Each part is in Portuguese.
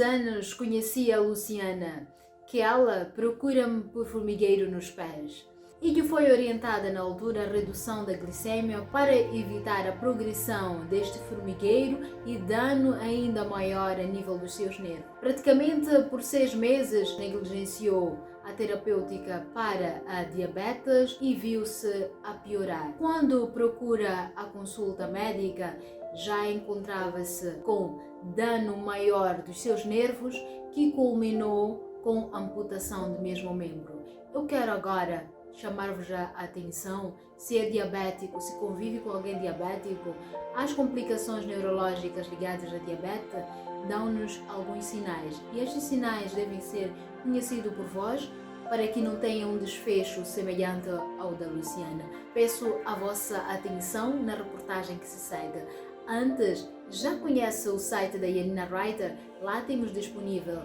6 anos conheci a Luciana, que ela procura-me por formigueiro nos pés e que foi orientada na altura à redução da glicemia para evitar a progressão deste formigueiro e dano ainda maior a nível dos seus nervos. Praticamente por 6 meses negligenciou a terapêutica para a diabetes e viu-se a piorar. Quando procura a consulta médica, já encontrava-se com dano maior dos seus nervos que culminou com amputação do mesmo membro. Eu quero agora chamar-vos a atenção, se é diabético, se convive com alguém diabético, as complicações neurológicas ligadas à diabetes dão-nos alguns sinais e estes sinais devem ser conhecidos por vós para que não tenha um desfecho semelhante ao da Luciana. Peço a vossa atenção na reportagem que se segue. Antes, já conhece o site da Yanina Writer? Lá temos disponível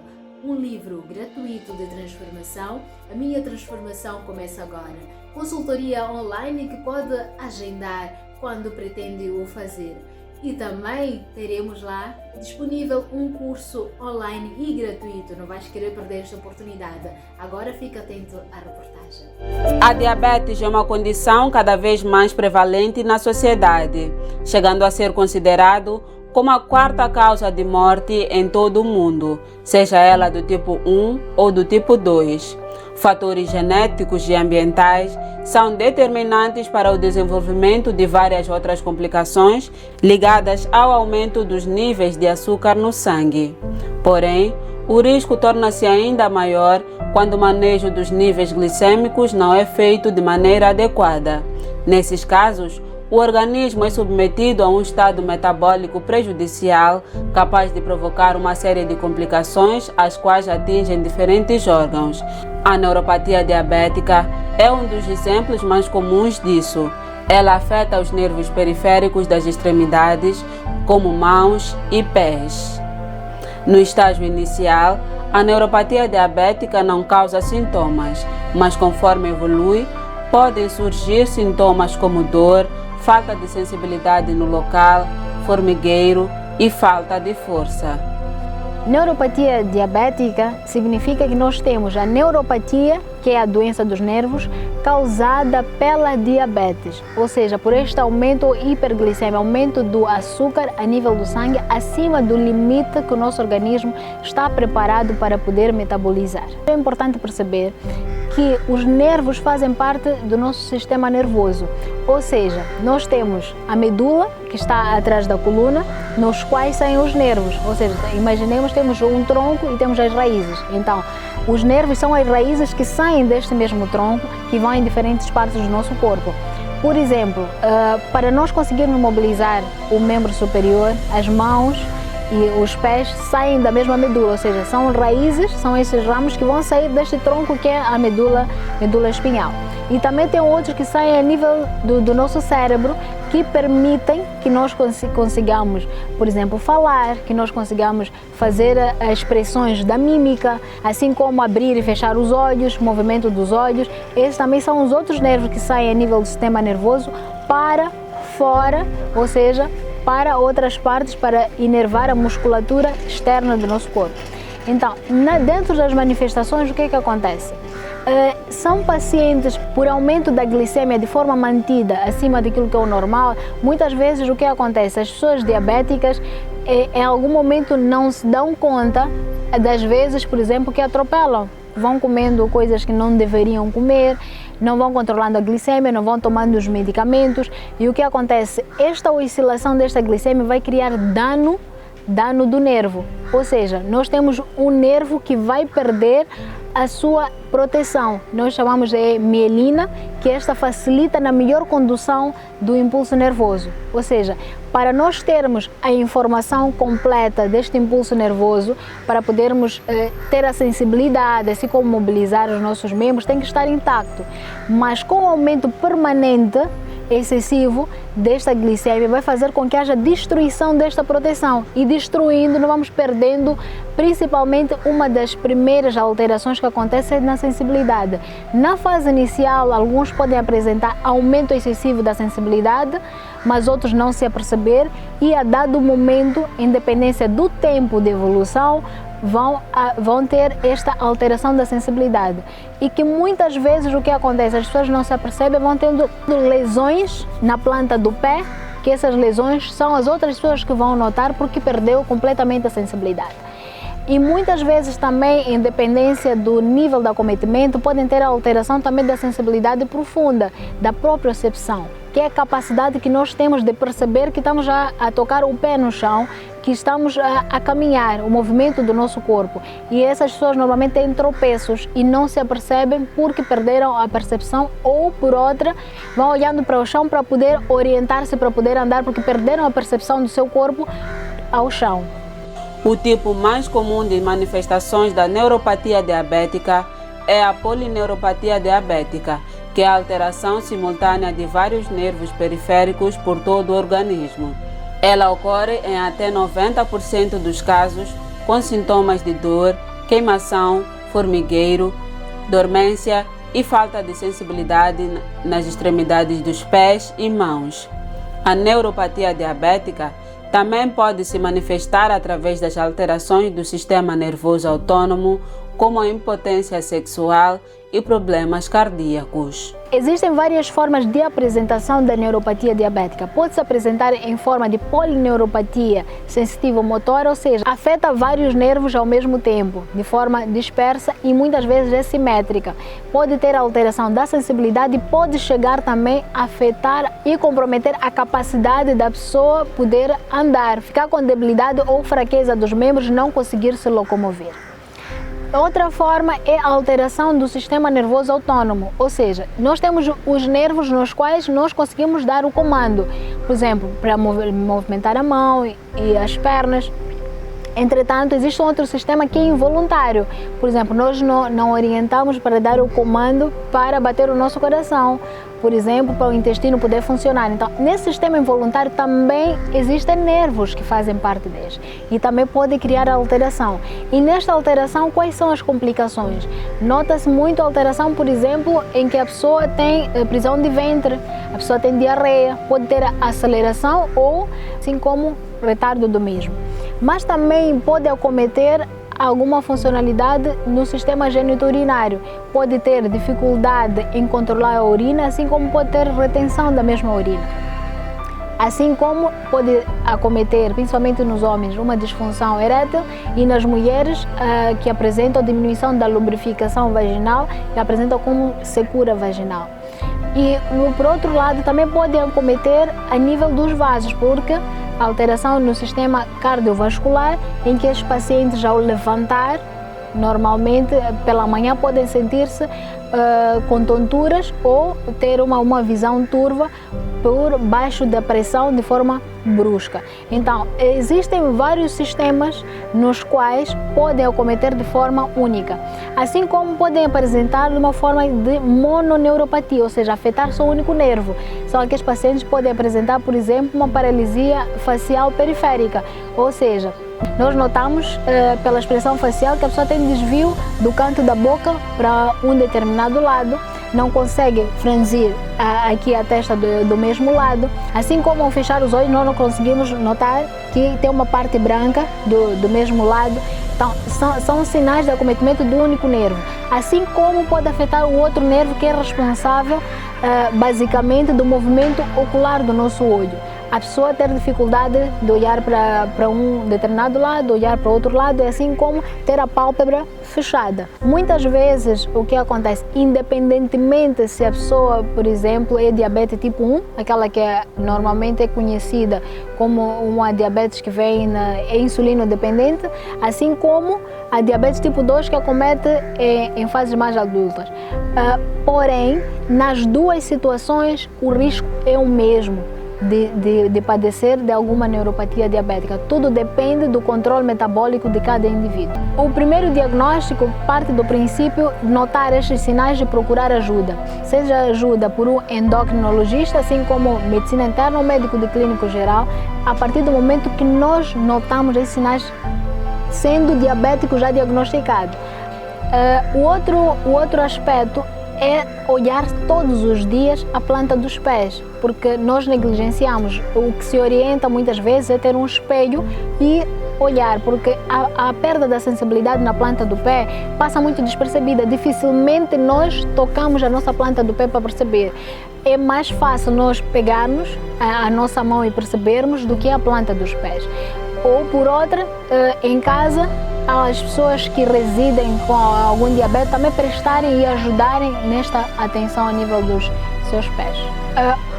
um livro gratuito de transformação. A minha transformação começa agora. Consultoria online que pode agendar quando pretende o fazer. E também teremos lá disponível um curso online e gratuito. Não vais querer perder esta oportunidade. Agora fica atento à reportagem. A diabetes é uma condição cada vez mais prevalente na sociedade, chegando a ser considerado como a 4ª causa de morte em todo o mundo, seja ela do tipo 1 ou do tipo 2. Fatores genéticos e ambientais são determinantes para o desenvolvimento de várias outras complicações ligadas ao aumento dos níveis de açúcar no sangue. Porém, o risco torna-se ainda maior quando o manejo dos níveis glicêmicos não é feito de maneira adequada. Nesses casos, o organismo é submetido a um estado metabólico prejudicial, capaz de provocar uma série de complicações, as quais atingem diferentes órgãos. A neuropatia diabética é um dos exemplos mais comuns disso. Ela afeta os nervos periféricos das extremidades, como mãos e pés. No estágio inicial, a neuropatia diabética não causa sintomas, mas conforme evolui, podem surgir sintomas como dor, falta de sensibilidade no local, formigueiro e falta de força. Neuropatia diabética significa que nós temos a neuropatia, que é a doença dos nervos, causada pela diabetes, ou seja, por este aumento hiperglicêmico, aumento do açúcar a nível do sangue acima do limite que o nosso organismo está preparado para poder metabolizar. É importante perceber que os nervos fazem parte do nosso sistema nervoso, ou seja, nós temos a medula, que está atrás da coluna, nos quais saem os nervos, ou seja, imaginemos temos um tronco e temos as raízes. Então, os nervos são as raízes que saem deste mesmo tronco, que vão em diferentes partes do nosso corpo. Por exemplo, para nós conseguirmos mobilizar o membro superior, as mãos e os pés saem da mesma medula, ou seja, são raízes, são esses ramos que vão sair deste tronco que é a medula espinhal. E também tem outros que saem a nível do nosso cérebro, que permitem que nós consigamos, por exemplo, falar, que nós consigamos fazer as expressões da mímica, assim como abrir e fechar os olhos, movimento dos olhos. Esses também são os outros nervos que saem a nível do sistema nervoso para fora, ou seja, para outras partes, para inervar a musculatura externa do nosso corpo. Então, dentro das manifestações, o que é que acontece? São pacientes, por aumento da glicemia de forma mantida acima daquilo que é o normal, muitas vezes o que acontece? As pessoas diabéticas em algum momento não se dão conta das vezes, por exemplo, que atropelam. Vão comendo coisas que não deveriam comer, não vão controlando a glicemia, não vão tomando os medicamentos. E o que acontece? Esta oscilação desta glicemia vai criar dano do nervo. Ou seja, nós temos um nervo que vai perder a sua proteção. Nós chamamos de mielina, que esta facilita na melhor condução do impulso nervoso. Ou seja, para nós termos a informação completa deste impulso nervoso, para podermos ter a sensibilidade, assim como mobilizar os nossos membros, tem que estar intacto. Mas com o aumento permanente, excessivo desta glicemia, vai fazer com que haja destruição desta proteção, e destruindo nós vamos perdendo principalmente uma das primeiras alterações que acontecem na sensibilidade. Na fase inicial, alguns podem apresentar aumento excessivo da sensibilidade, mas outros não se aperceber, e a dado momento, em dependência do tempo de evolução, vão ter esta alteração da sensibilidade. E que muitas vezes o que acontece, as pessoas não se apercebem, vão tendo lesões na planta do pé, que essas lesões são as outras pessoas que vão notar porque perdeu completamente a sensibilidade. E muitas vezes também, em dependência do nível de acometimento, podem ter a alteração também da sensibilidade profunda, da propriocepção, que é a capacidade que nós temos de perceber que estamos a tocar o pé no chão, que estamos a caminhar, o movimento do nosso corpo. E essas pessoas normalmente têm tropeços e não se apercebem porque perderam a percepção, ou por outra, vão olhando para o chão para poder orientar-se, para poder andar, porque perderam a percepção do seu corpo ao chão. O tipo mais comum de manifestações da neuropatia diabética é a polineuropatia diabética, que é a alteração simultânea de vários nervos periféricos por todo o organismo. Ela ocorre em até 90% dos casos, com sintomas de dor, queimação, formigueiro, dormência e falta de sensibilidade nas extremidades dos pés e mãos. A neuropatia diabética também pode se manifestar através das alterações do sistema nervoso autônomo, como a impotência sexual e problemas cardíacos. Existem várias formas de apresentação da neuropatia diabética. Pode se apresentar em forma de polineuropatia sensitivo-motora, ou seja, afeta vários nervos ao mesmo tempo, de forma dispersa e muitas vezes assimétrica. Pode ter alteração da sensibilidade e pode chegar também a afetar e comprometer a capacidade da pessoa poder andar, ficar com debilidade ou fraqueza dos membros, não conseguir se locomover. Outra forma é a alteração do sistema nervoso autônomo, ou seja, nós temos os nervos nos quais nós conseguimos dar o comando, por exemplo, para movimentar a mão e as pernas. Entretanto, existe um outro sistema que é involuntário. Por exemplo, nós não orientamos para dar o comando para bater o nosso coração, por exemplo, para o intestino poder funcionar. Então, nesse sistema involuntário também existem nervos que fazem parte deste e também pode criar alteração. E nesta alteração, quais são as complicações? Nota-se muito a alteração, por exemplo, em que a pessoa tem prisão de ventre, a pessoa tem diarreia, pode ter aceleração ou, assim como, retardo do mesmo. Mas também pode acometer alguma funcionalidade no sistema geniturinário. Pode ter dificuldade em controlar a urina, assim como pode ter retenção da mesma urina. Assim como pode acometer, principalmente nos homens, uma disfunção erétil e nas mulheres que apresentam diminuição da lubrificação vaginal e apresentam como secura vaginal. E, por outro lado, também pode acometer a nível dos vasos, porque alteração no sistema cardiovascular, em que os pacientes, ao levantar, normalmente pela manhã podem sentir-se com tonturas ou ter uma visão turva por baixo da pressão de forma brusca. Então, existem vários sistemas nos quais podem acometer de forma única, assim como podem apresentar de uma forma de mononeuropatia, ou seja, afetar só um único nervo. São aqueles pacientes que podem apresentar, por exemplo, uma paralisia facial periférica, ou seja, nós notamos pela expressão facial que a pessoa tem desvio do canto da boca para um determinado lado, não consegue franzir aqui a testa do mesmo lado, assim como ao fechar os olhos nós não conseguimos notar que tem uma parte branca do mesmo lado. Então, são sinais de acometimento do único nervo, assim como pode afetar o outro nervo que é responsável basicamente do movimento ocular do nosso olho. A pessoa ter dificuldade de olhar para um determinado lado, olhar para outro lado, assim como ter a pálpebra fechada. Muitas vezes o que acontece, independentemente se a pessoa, por exemplo, é diabetes tipo 1, aquela que normalmente é conhecida como uma diabetes que vem é insulino dependente, assim como a diabetes tipo 2 que acomete em fases mais adultas. Porém, nas duas situações o risco é o mesmo de padecer de alguma neuropatia diabética. Tudo depende do controle metabólico de cada indivíduo. O primeiro diagnóstico parte do princípio de notar estes sinais e procurar ajuda, seja ajuda por um endocrinologista, assim como medicina interna ou médico de clínico geral, a partir do momento que nós notamos esses sinais sendo diabético já diagnosticado. O outro aspecto é olhar todos os dias a planta dos pés, porque nós negligenciamos. O que se orienta muitas vezes é ter um espelho e olhar, porque a perda da sensibilidade na planta do pé passa muito despercebida. Dificilmente nós tocamos a nossa planta do pé para perceber. É mais fácil nós pegarmos a nossa mão e percebermos do que a planta dos pés. Ou por outra, em casa, as pessoas que residem com algum diabetes também prestarem e ajudarem nesta atenção a nível dos seus pés.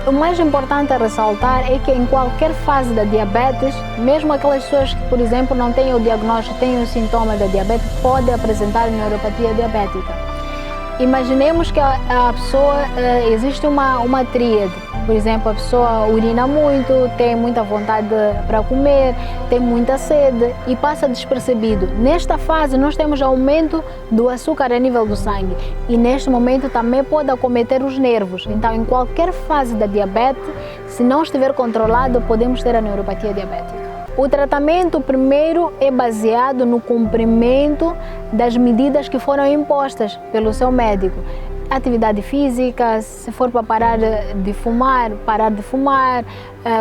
O mais importante a ressaltar é que em qualquer fase da diabetes, mesmo aquelas pessoas que, por exemplo, não têm o diagnóstico, têm os sintomas da diabetes, podem apresentar neuropatia diabética. Imaginemos que a pessoa, existe uma tríade. Por exemplo, a pessoa urina muito, tem muita vontade para comer, tem muita sede e passa despercebido. Nesta fase, nós temos aumento do açúcar a nível do sangue e neste momento também pode acometer os nervos. Então, em qualquer fase da diabetes, se não estiver controlado, podemos ter a neuropatia diabética. O tratamento primeiro é baseado no cumprimento das medidas que foram impostas pelo seu médico. Atividade física, se for para parar de fumar, parar de fumar,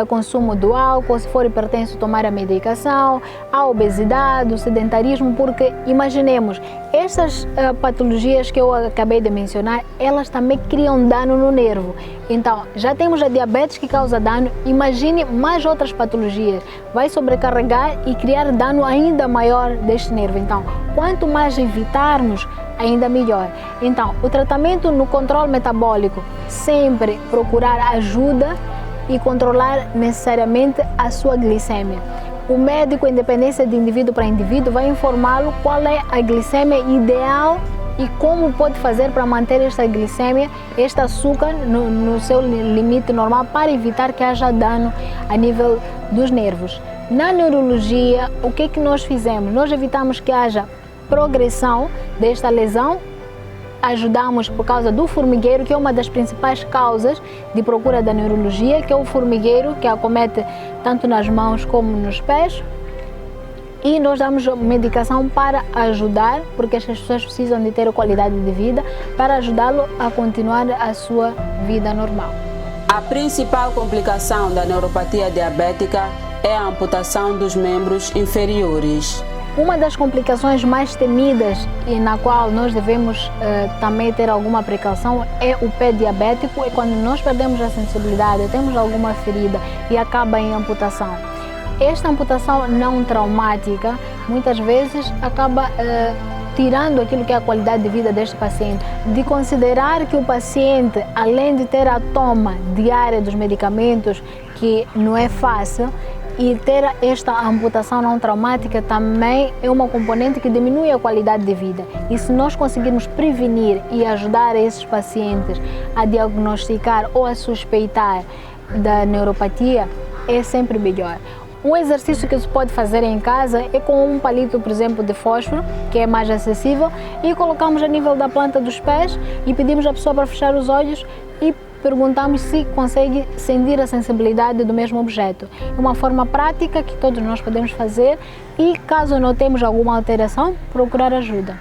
consumo do álcool, se for hipertenso, tomar a medicação, a obesidade, o sedentarismo, porque imaginemos, estas patologias que eu acabei de mencionar, elas também criam dano no nervo. Então, já temos a diabetes que causa dano, imagine mais outras patologias, vai sobrecarregar e criar dano ainda maior deste nervo. Então, quanto mais evitarmos, ainda melhor. Então, o tratamento no controle metabólico, sempre procurar ajuda e controlar necessariamente a sua glicemia. O médico, independência de indivíduo para indivíduo, vai informá-lo qual é a glicemia ideal e como pode fazer para manter esta glicemia, este açúcar no seu limite normal para evitar que haja dano a nível dos nervos. Na neurologia, o que é que nós fizemos? Nós evitamos que haja progressão desta lesão, ajudamos por causa do formigueiro, que é uma das principais causas de procura da neurologia, que é o formigueiro que acomete tanto nas mãos como nos pés, e nós damos medicação para ajudar, porque estas pessoas precisam de ter qualidade de vida, para ajudá-lo a continuar a sua vida normal. A principal complicação da neuropatia diabética é a amputação dos membros inferiores. Uma das complicações mais temidas e na qual nós devemos também ter alguma precaução é o pé diabético, e quando nós perdemos a sensibilidade, temos alguma ferida e acaba em amputação. Esta amputação não traumática muitas vezes acaba tirando aquilo que é a qualidade de vida deste paciente. De considerar que o paciente, além de ter a toma diária dos medicamentos, que não é fácil, e ter esta amputação não traumática também é uma componente que diminui a qualidade de vida. E se nós conseguirmos prevenir e ajudar esses pacientes a diagnosticar ou a suspeitar da neuropatia, é sempre melhor. Um exercício que se pode fazer em casa é com um palito, por exemplo, de fósforo, que é mais acessível, e colocamos a nível da planta dos pés e pedimos à pessoa para fechar os olhos e perguntamos se consegue sentir a sensibilidade do mesmo objeto. É uma forma prática que todos nós podemos fazer e, caso notemos alguma alteração, procurar ajuda.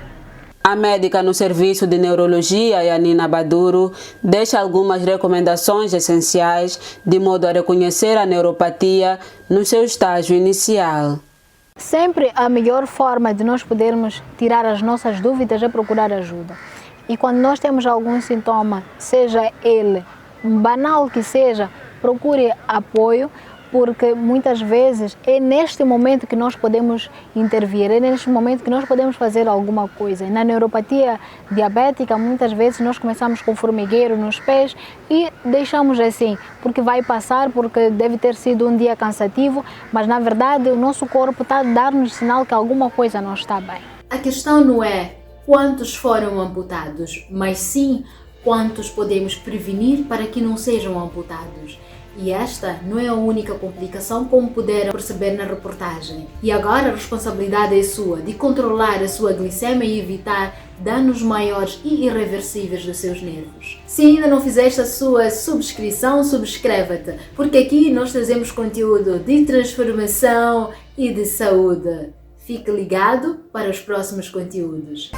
A médica no serviço de neurologia, Yanina Baduro, deixa algumas recomendações essenciais de modo a reconhecer a neuropatia no seu estágio inicial. Sempre a melhor forma de nós podermos tirar as nossas dúvidas é procurar ajuda. E quando nós temos algum sintoma, seja ele banal que seja, procure apoio, porque muitas vezes é neste momento que nós podemos intervir, é neste momento que nós podemos fazer alguma coisa. Na neuropatia diabética, muitas vezes nós começamos com formigueiro nos pés e deixamos assim, porque vai passar, porque deve ter sido um dia cansativo, mas na verdade o nosso corpo está a dar-nos sinal que alguma coisa não está bem. A questão não é quantos foram amputados, mas sim quantos podemos prevenir para que não sejam amputados. E esta não é a única complicação, como puderam perceber na reportagem. E agora a responsabilidade é sua, de controlar a sua glicemia e evitar danos maiores e irreversíveis dos seus nervos. Se ainda não fizeste a sua subscrição, subscreva-te, porque aqui nós trazemos conteúdo de transformação e de saúde. Fique ligado para os próximos conteúdos.